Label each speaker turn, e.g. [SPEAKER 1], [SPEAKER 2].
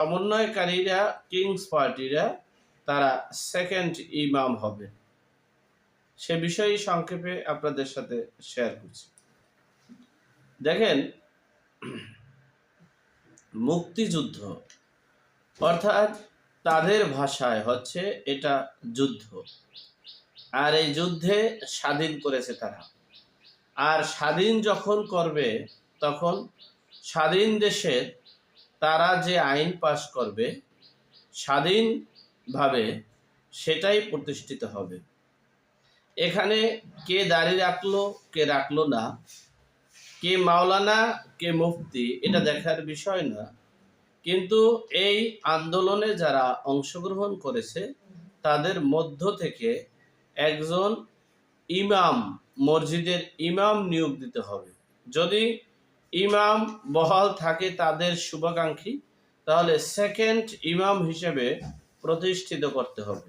[SPEAKER 1] সমন্বয়কারীরা Kings পার্টিরা তারা second ইমাম হবে, সে বিষয়ে সংক্ষেপে আপনাদের সাথে শেয়ার করছি। দেখেন, মুক্তিযুদ্ধ অর্থাৎ তাদের ভাষায় হচ্ছে এটা যুদ্ধ, আর এই যুদ্ধে স্বাধীন করেছে তারা। আর স্বাধীন যখন করবে তখন স্বাধীন দেশের তারা যে আইন পাশ করবে স্বাধীনভাবে সেটাই প্রতিষ্ঠিত হবে। এখানে কে দাড়ি রাখলো কে রাখলো না, কে মাওলানা কে মুফতি, এটা দেখার বিষয় না। কিন্তু এই আন্দোলনে যারা অংশগ্রহণ করেছে তাদের মধ্য থেকে একজন ইমাম, মসজিদের ইমাম নিয়োগ দিতে হবে। যদি ইমাম বহাল থাকে তাদের শুভাকাঙ্ক্ষী, তাহলে সেকেন্ড ইমাম হিসেবে প্রতিষ্ঠিত করতে হবে।